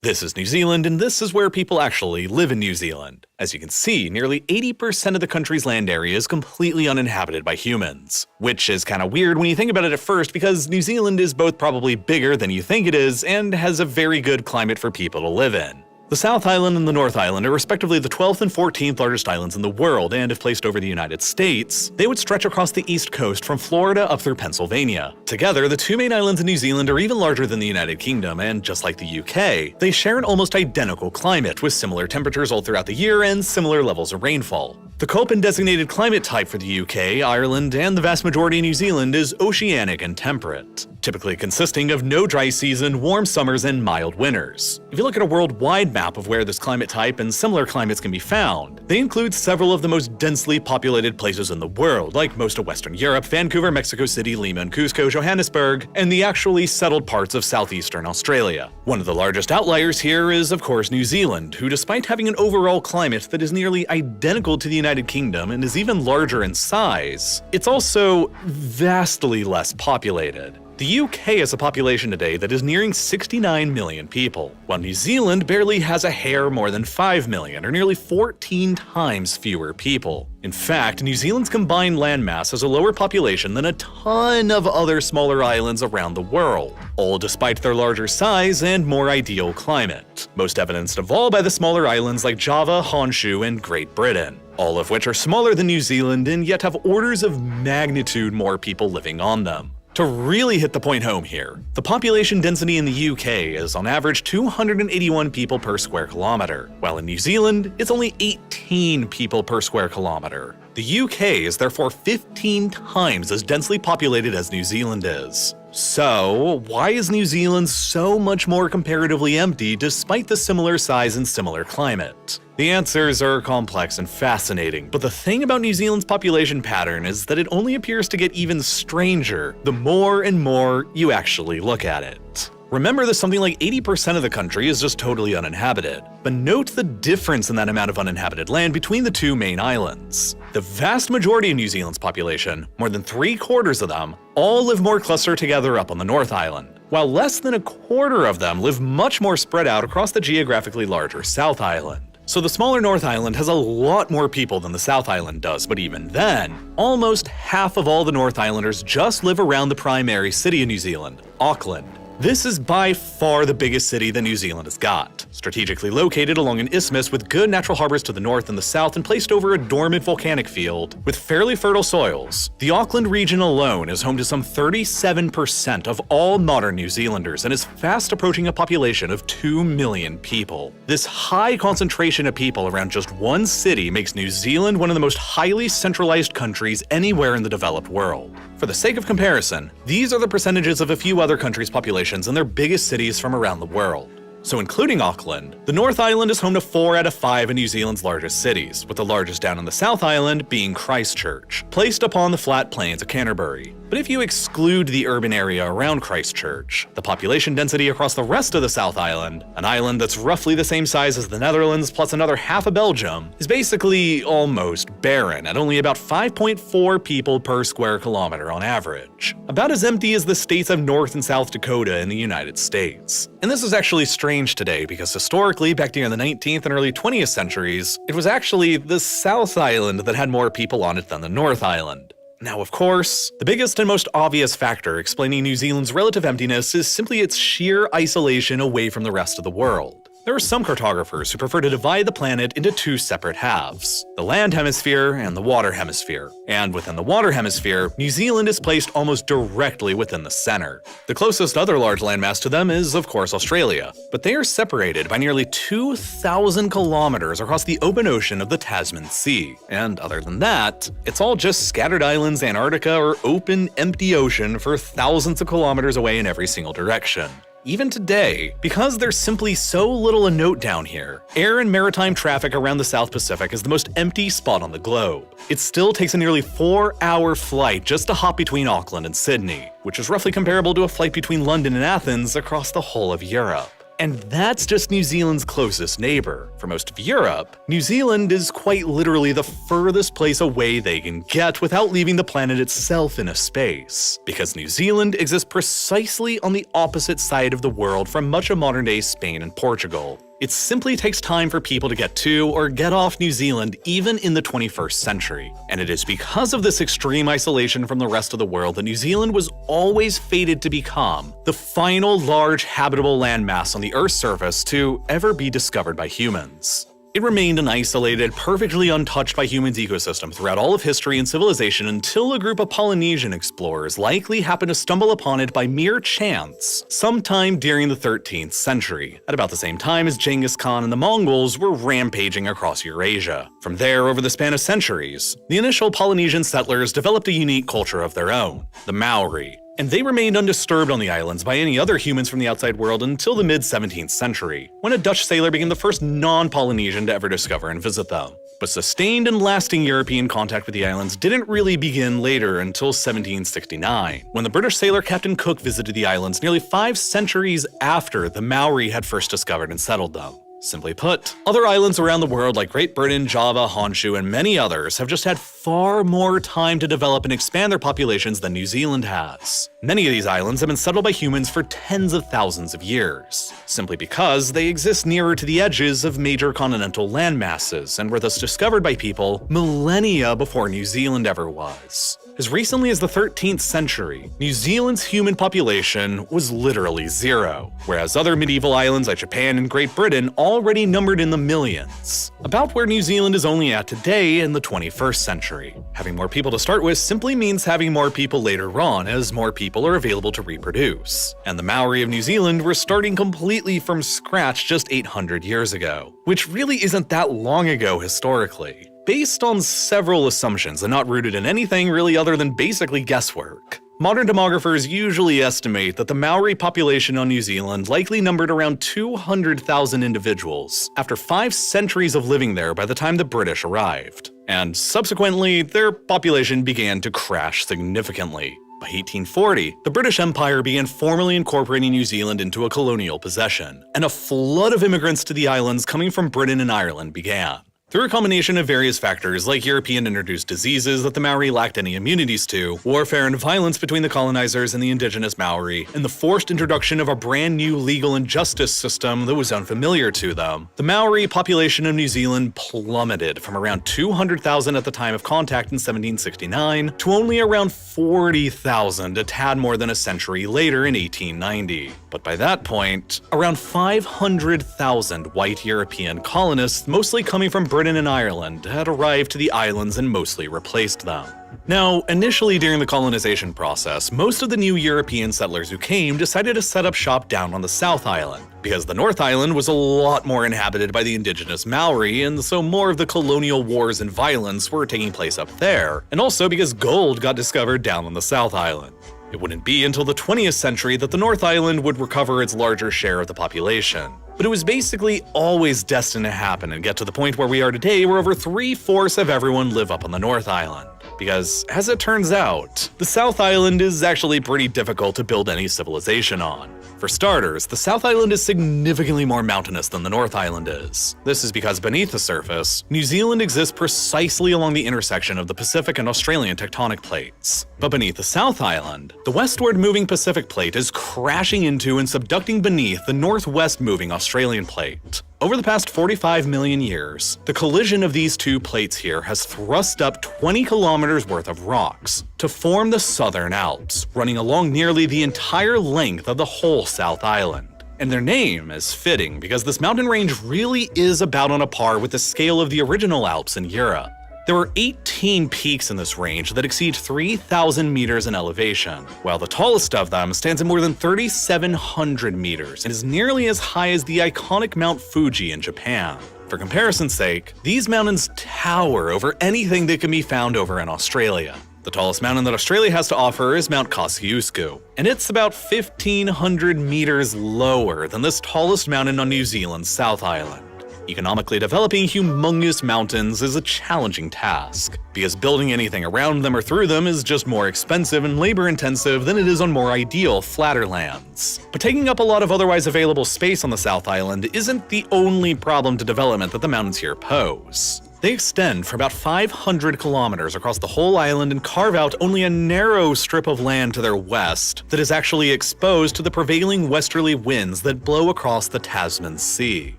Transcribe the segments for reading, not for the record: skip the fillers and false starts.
This is New Zealand, and this is where people actually live in New Zealand. As you can see, nearly 80% of the country's land area is completely uninhabited by humans. Which is kinda weird when you think about it at first, because New Zealand is both probably bigger than you think it is, and has a very good climate for people to live in. The South Island and the North Island are respectively the 12th and 14th largest islands in the world, and if placed over the United States, they would stretch across the east coast from Florida up through Pennsylvania. Together, the two main islands in New Zealand are even larger than the United Kingdom, and just like the UK, they share an almost identical climate, with similar temperatures all throughout the year and similar levels of rainfall. The Köppen-designated climate type for the UK, Ireland, and the vast majority of New Zealand is oceanic and temperate, typically consisting of no dry season, warm summers, and mild winters. If you look at a worldwide map of where this climate type and similar climates can be found, they include several of the most densely populated places in the world, like most of Western Europe, Vancouver, Mexico City, Lima and Cusco, Johannesburg, and the actually settled parts of southeastern Australia. One of the largest outliers here is, of course, New Zealand, who, despite having an overall climate that is nearly identical to the United Kingdom and is even larger in size, it's also vastly less populated. The UK has a population today that is nearing 69 million people, while New Zealand barely has a hair more than 5 million, or nearly 14 times fewer people. In fact, New Zealand's combined landmass has a lower population than a ton of other smaller islands around the world, all despite their larger size and more ideal climate, most evidenced of all by the smaller islands like Java, Honshu, and Great Britain, all of which are smaller than New Zealand and yet have orders of magnitude more people living on them. To really hit the point home here, the population density in the UK is on average 281 people per square kilometer, while in New Zealand, it's only 18 people per square kilometer. The UK is therefore 15 times as densely populated as New Zealand is. So, why is New Zealand so much more comparatively empty despite the similar size and similar climate? The answers are complex and fascinating, but the thing about New Zealand's population pattern is that it only appears to get even stranger the more and more you actually look at it. Remember that something like 80% of the country is just totally uninhabited, but note the difference in that amount of uninhabited land between the two main islands. The vast majority of New Zealand's population, more than 3/4 of them, all live more clustered together up on the North Island, while less than 1/4 of them live much more spread out across the geographically larger South Island. So the smaller North Island has a lot more people than the South Island does, but even then, almost half of all the North Islanders just live around the primary city of New Zealand, Auckland. This is by far the biggest city that New Zealand has got, strategically located along an isthmus with good natural harbors to the north and the south and placed over a dormant volcanic field with fairly fertile soils. The Auckland region alone is home to some 37% of all modern New Zealanders and is fast approaching a population of 2 million people. This high concentration of people around just one city makes New Zealand one of the most highly centralized countries anywhere in the developed world. For the sake of comparison, these are the percentages of a few other countries' populations and their biggest cities from around the world. So including Auckland, the North Island is home to 4 out of 5 of New Zealand's largest cities, with the largest down on the South Island being Christchurch, placed upon the flat plains of Canterbury. But if you exclude the urban area around Christchurch, the population density across the rest of the South Island, an island that's roughly the same size as the Netherlands plus another half of Belgium, is basically almost barren at only about 5.4 people per square kilometer on average. About as empty as the states of North and South Dakota in the United States. And this is actually strange today because historically, back during the 19th and early 20th centuries, it was actually the South Island that had more people on it than the North Island. Now, of course, the biggest and most obvious factor explaining New Zealand's relative emptiness is simply its sheer isolation away from the rest of the world. There are some cartographers who prefer to divide the planet into two separate halves, the land hemisphere and the water hemisphere. And within the water hemisphere, New Zealand is placed almost directly within the center. The closest other large landmass to them is, of course, Australia, but they are separated by nearly 2,000 kilometers across the open ocean of the Tasman Sea. And other than that, it's all just scattered islands, Antarctica, or open, empty ocean for thousands of kilometers away in every single direction. Even today, because there's simply so little to note down here, air and maritime traffic around the South Pacific is the most empty spot on the globe. It still takes a nearly 4-hour flight just to hop between Auckland and Sydney, which is roughly comparable to a flight between London and Athens across the whole of Europe. And that's just New Zealand's closest neighbor. For most of Europe, New Zealand is quite literally the furthest place away they can get without leaving the planet itself in a space. Because New Zealand exists precisely on the opposite side of the world from much of modern-day Spain and Portugal. It simply takes time for people to get to or get off New Zealand even in the 21st century. And it is because of this extreme isolation from the rest of the world that New Zealand was always fated to become the final large habitable landmass on the Earth's surface to ever be discovered by humans. It remained an isolated, perfectly untouched by humans ecosystem throughout all of history and civilization until a group of Polynesian explorers likely happened to stumble upon it by mere chance sometime during the 13th century, at about the same time as Genghis Khan and the Mongols were rampaging across Eurasia. From there, over the span of centuries, the initial Polynesian settlers developed a unique culture of their own, the Maori. And they remained undisturbed on the islands by any other humans from the outside world until the mid-17th century, when a Dutch sailor became the first non-Polynesian to ever discover and visit them. But sustained and lasting European contact with the islands didn't really begin later until 1769, when the British sailor Captain Cook visited the islands nearly 5 centuries after the Maori had first discovered and settled them. Simply put, other islands around the world like Great Britain, Java, Honshu, and many others have just had far more time to develop and expand their populations than New Zealand has. Many of these islands have been settled by humans for tens of thousands of years, simply because they exist nearer to the edges of major continental landmasses and were thus discovered by people millennia before New Zealand ever was. As recently as the 13th century, New Zealand's human population was literally zero, whereas other medieval islands like Japan and Great Britain already numbered in the millions, about where New Zealand is only at today in the 21st century. Having more people to start with simply means having more people later on as more people are available to reproduce. And the Maori of New Zealand were starting completely from scratch just 800 years ago, which really isn't that long ago historically, based on several assumptions and not rooted in anything really other than basically guesswork. Modern demographers usually estimate that the Maori population on New Zealand likely numbered around 200,000 individuals after 5 centuries of living there by the time the British arrived. And subsequently, their population began to crash significantly. By 1840, the British Empire began formally incorporating New Zealand into a colonial possession, and a flood of immigrants to the islands coming from Britain and Ireland began. Through a combination of various factors like European-introduced diseases that the Maori lacked any immunities to, warfare and violence between the colonizers and the indigenous Maori, and the forced introduction of a brand new legal and justice system that was unfamiliar to them, the Maori population of New Zealand plummeted from around 200,000 at the time of contact in 1769 to only around 40,000 a tad more than a century later in 1890. But by that point, around 500,000 white European colonists, mostly coming from Britain and Ireland, had arrived to the islands and mostly replaced them. Now, initially during the colonization process, most of the new European settlers who came decided to set up shop down on the South Island, because the North Island was a lot more inhabited by the indigenous Maori, and so more of the colonial wars and violence were taking place up there, and also because gold got discovered down on the South Island. It wouldn't be until the 20th century that the North Island would recover its larger share of the population. But it was basically always destined to happen and get to the point where we are today, where over 3/4 of everyone live up on the North Island. Because, as it turns out, the South Island is actually pretty difficult to build any civilization on. For starters, the South Island is significantly more mountainous than the North Island is. This is because beneath the surface, New Zealand exists precisely along the intersection of the Pacific and Australian tectonic plates. But beneath the South Island, the westward moving Pacific plate is crashing into and subducting beneath the northwest moving Australian plate. Over the past 45 million years, the collision of these two plates here has thrust up 20 kilometers worth of rocks to form the Southern Alps, running along nearly the entire length of the whole South Island. And their name is fitting because this mountain range really is about on a par with the scale of the original Alps in Europe. There are 18 peaks in this range that exceed 3,000 meters in elevation, while the tallest of them stands at more than 3,700 meters and is nearly as high as the iconic Mount Fuji in Japan. For comparison's sake, these mountains tower over anything that can be found over in Australia. The tallest mountain that Australia has to offer is Mount Kosciuszko, and it's about 1,500 meters lower than this tallest mountain on New Zealand's South Island. Economically developing humongous mountains is a challenging task, because building anything around them or through them is just more expensive and labor-intensive than it is on more ideal, flatter lands. But taking up a lot of otherwise available space on the South Island isn't the only problem to development that the mountains here pose. They extend for about 500 kilometers across the whole island and carve out only a narrow strip of land to their west that is actually exposed to the prevailing westerly winds that blow across the Tasman Sea.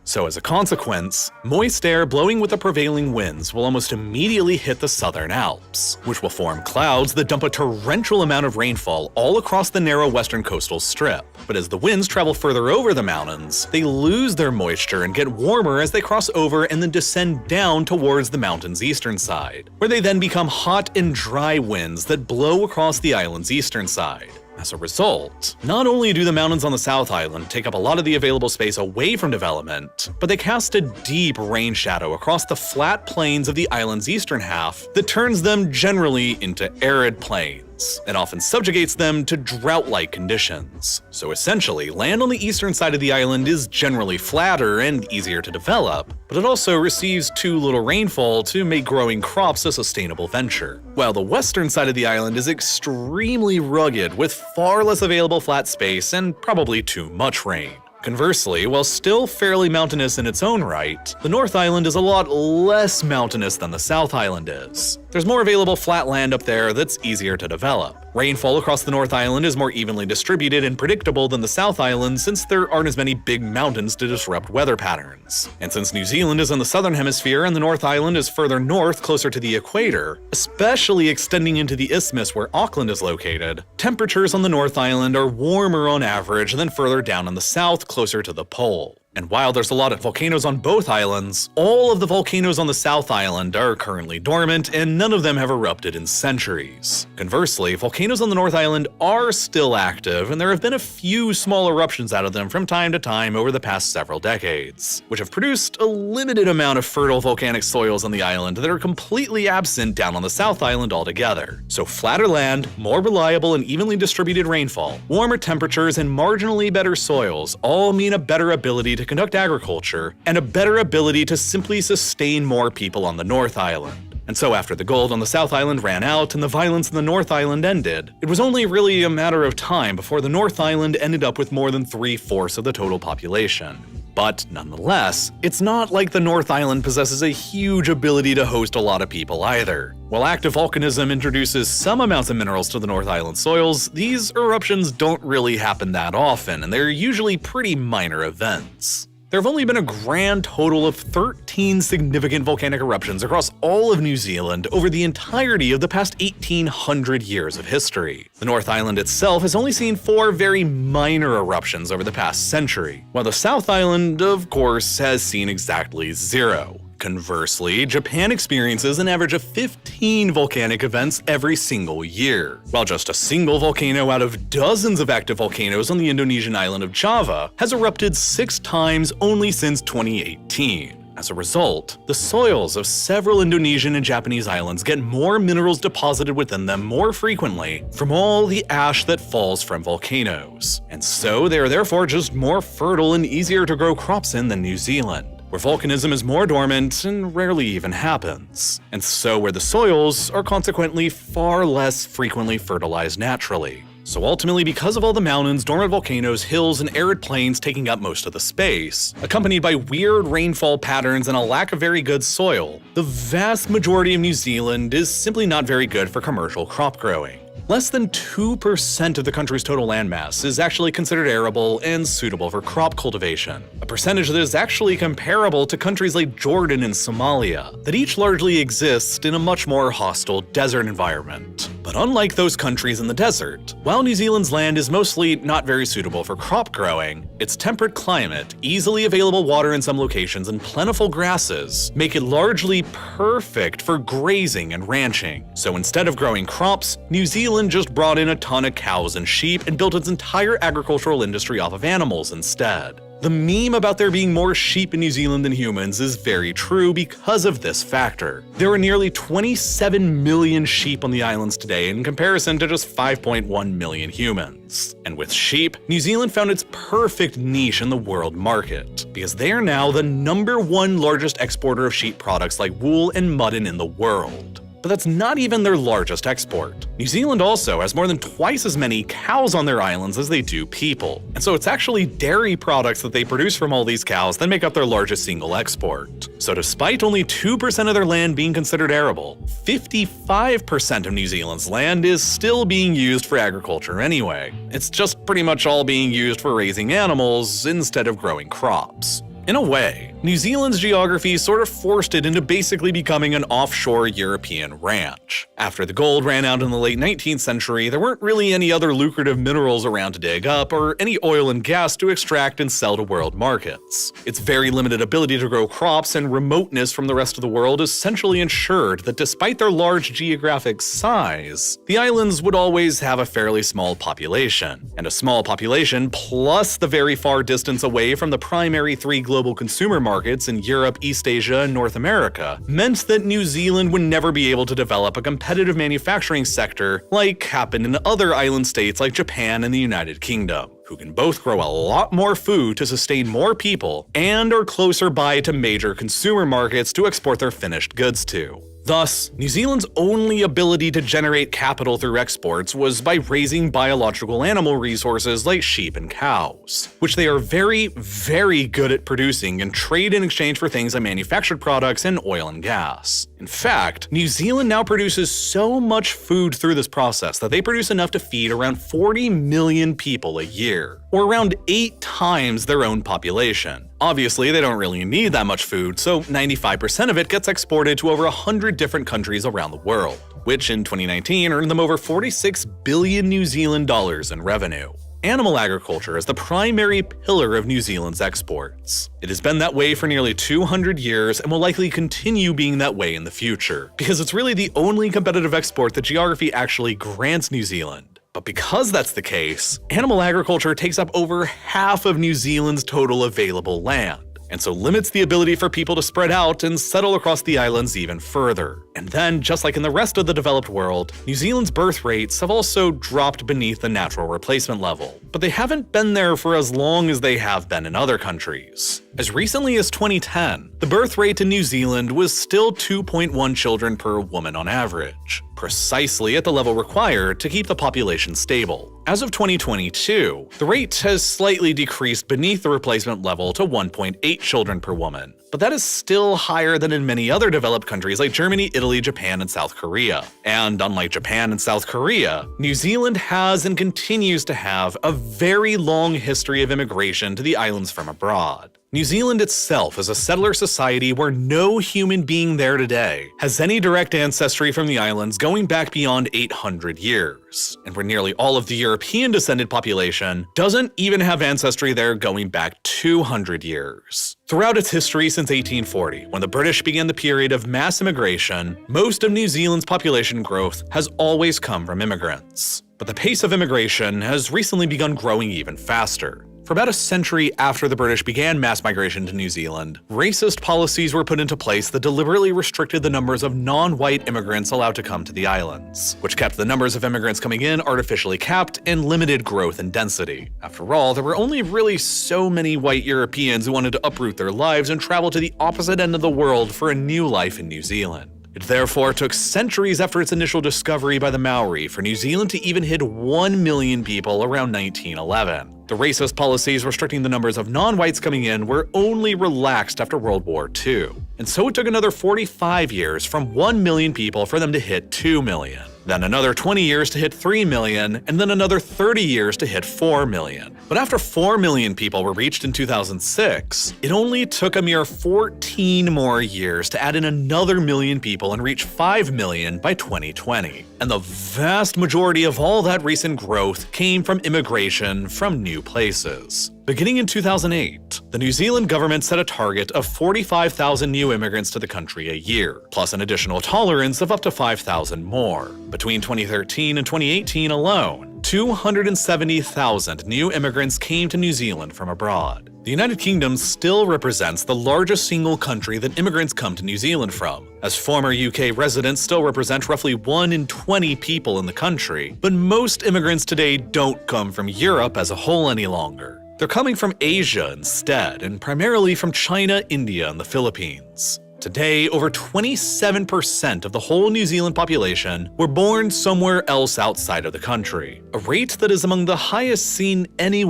So as a consequence, moist air blowing with the prevailing winds will almost immediately hit the Southern Alps, which will form clouds that dump a torrential amount of rainfall all across the narrow western coastal strip. But as the winds travel further over the mountains, they lose their moisture and get warmer as they cross over and then descend down towards the mountain's eastern side, where they then become hot and dry winds that blow across the island's eastern side. As a result, not only do the mountains on the South Island take up a lot of the available space away from development, but they cast a deep rain shadow across the flat plains of the island's eastern half that turns them generally into arid plains, and often subjugates them to drought-like conditions. So essentially, land on the eastern side of the island is generally flatter and easier to develop, but it also receives too little rainfall to make growing crops a sustainable venture. While the western side of the island is extremely rugged with far less available flat space and probably too much rain. Conversely, while still fairly mountainous in its own right, the North Island is a lot less mountainous than the South Island is. There's more available flat land up there that's easier to develop. Rainfall across the North Island is more evenly distributed and predictable than the South Island since there aren't as many big mountains to disrupt weather patterns. And since New Zealand is in the southern hemisphere and the North Island is further north closer to the equator, especially extending into the isthmus where Auckland is located, temperatures on the North Island are warmer on average than further down in the south closer to the pole. And while there's a lot of volcanoes on both islands, all of the volcanoes on the South Island are currently dormant and none of them have erupted in centuries. Conversely, volcanoes on the North Island are still active and there have been a few small eruptions out of them from time to time over the past several decades, which have produced a limited amount of fertile volcanic soils on the island that are completely absent down on the South Island altogether. So flatter land, more reliable and evenly distributed rainfall, warmer temperatures, and marginally better soils all mean a better ability to conduct agriculture, and a better ability to simply sustain more people on the North Island. And so after the gold on the South Island ran out and the violence in the North Island ended, it was only really a matter of time before the North Island ended up with more than 3/4 of the total population. But nonetheless, it's not like the North Island possesses a huge ability to host a lot of people either. While active volcanism introduces some amounts of minerals to the North Island soils, these eruptions don't really happen that often, and they're usually pretty minor events. There have only been a grand total of 13 significant volcanic eruptions across all of New Zealand over the entirety of the past 1,800 years of history. The North Island itself has only seen 4 very minor eruptions over the past century, while the South Island, of course, has seen exactly 0. Conversely, Japan experiences an average of 15 volcanic events every single year, while just a single volcano out of dozens of active volcanoes on the Indonesian island of Java has erupted 6 times only since 2018. As a result, the soils of several Indonesian and Japanese islands get more minerals deposited within them more frequently from all the ash that falls from volcanoes. And so they are therefore just more fertile and easier to grow crops in than New Zealand, where volcanism is more dormant and rarely even happens, and so where the soils are consequently far less frequently fertilized naturally. So ultimately, because of all the mountains, dormant volcanoes, hills, and arid plains taking up most of the space, accompanied by weird rainfall patterns and a lack of very good soil, the vast majority of New Zealand is simply not very good for commercial crop growing. Less than 2% of the country's total landmass is actually considered arable and suitable for crop cultivation, a percentage that is actually comparable to countries like Jordan and Somalia, that each largely exist in a much more hostile desert environment. But unlike those countries in the desert, while New Zealand's land is mostly not very suitable for crop growing, its temperate climate, easily available water in some locations, and plentiful grasses make it largely perfect for grazing and ranching. So instead of growing crops, New Zealand just brought in a ton of cows and sheep and built its entire agricultural industry off of animals instead. The meme about there being more sheep in New Zealand than humans is very true because of this factor. There are nearly 27 million sheep on the islands today in comparison to just 5.1 million humans. And with sheep, New Zealand found its perfect niche in the world market, because they are now the #1 largest exporter of sheep products like wool and mutton in the world. But that's not even their largest export. New Zealand also has more than twice as many cows on their islands as they do people. And so it's actually dairy products that they produce from all these cows that make up their largest single export. So despite only 2% of their land being considered arable, 55% of New Zealand's land is still being used for agriculture anyway. It's just pretty much all being used for raising animals instead of growing crops. In a way, New Zealand's geography sort of forced it into basically becoming an offshore European ranch. After the gold ran out in the late 19th century, there weren't really any other lucrative minerals around to dig up or any oil and gas to extract and sell to world markets. Its very limited ability to grow crops and remoteness from the rest of the world essentially ensured that despite their large geographic size, the islands would always have a fairly small population. And a small population plus the very far distance away from the primary three global consumer markets in Europe, East Asia, and North America meant that New Zealand would never be able to develop a competitive manufacturing sector like happened in other island states like Japan and the United Kingdom, who can both grow a lot more food to sustain more people and are closer by to major consumer markets to export their finished goods to. Thus, New Zealand's only ability to generate capital through exports was by raising biological animal resources like sheep and cows, which they are very, very good at producing and trade in exchange for things like manufactured products and oil and gas. In fact, New Zealand now produces so much food through this process that they produce enough to feed around 40 million people a year, or around 8 times their own population. Obviously, they don't really need that much food, so 95% of it gets exported to over 100 different countries around the world, which in 2019 earned them over 46 billion New Zealand dollars in revenue. Animal agriculture is the primary pillar of New Zealand's exports. It has been that way for nearly 200 years and will likely continue being that way in the future, because it's really the only competitive export that geography actually grants New Zealand. But because that's the case, animal agriculture takes up over half of New Zealand's total available land, and so limits the ability for people to spread out and settle across the islands even further. And then, just like in the rest of the developed world, New Zealand's birth rates have also dropped beneath the natural replacement level. But they haven't been there for as long as they have been in other countries. As recently as 2010, the birth rate in New Zealand was still 2.1 children per woman on average, precisely at the level required to keep the population stable. As of 2022, the rate has slightly decreased beneath the replacement level to 1.8 children per woman, but that is still higher than in many other developed countries like Germany, Italy, Japan, and South Korea. And unlike Japan and South Korea, New Zealand has and continues to have a very long history of immigration to the islands from abroad. New Zealand itself is a settler society where no human being there today has any direct ancestry from the islands going back beyond 800 years, and where nearly all of the European descended population doesn't even have ancestry there going back 200 years. Throughout its history since 1840, when the British began the period of mass immigration, most of New Zealand's population growth has always come from immigrants. But the pace of immigration has recently begun growing even faster. For about a century after the British began mass migration to New Zealand, racist policies were put into place that deliberately restricted the numbers of non-white immigrants allowed to come to the islands, which kept the numbers of immigrants coming in artificially capped and limited growth and density. After all, there were only really so many white Europeans who wanted to uproot their lives and travel to the opposite end of the world for a new life in New Zealand. It therefore took centuries after its initial discovery by the Maori for New Zealand to even hit 1 million people around 1911. The racist policies restricting the numbers of non-whites coming in were only relaxed after World War II. And so it took another 45 years from 1 million people for them to hit 2 million. Then another 20 years to hit 3 million, and then another 30 years to hit 4 million. But after 4 million people were reached in 2006, it only took a mere 14 more years to add in another million people and reach 5 million by 2020. And the vast majority of all that recent growth came from immigration from new places. Beginning in 2008, the New Zealand government set a target of 45,000 new immigrants to the country a year, plus an additional tolerance of up to 5,000 more. Between 2013 and 2018 alone, 270,000 new immigrants came to New Zealand from abroad. the United Kingdom still represents the largest single country that immigrants come to New Zealand from, as former UK residents still represent roughly 1 in 20 people in the country, but most immigrants today don't come from Europe as a whole any longer. They're coming from Asia instead, and primarily from China, India, and the Philippines. Today, over 27% of the whole New Zealand population were born somewhere else outside of the country, a rate that is among the highest seen anywhere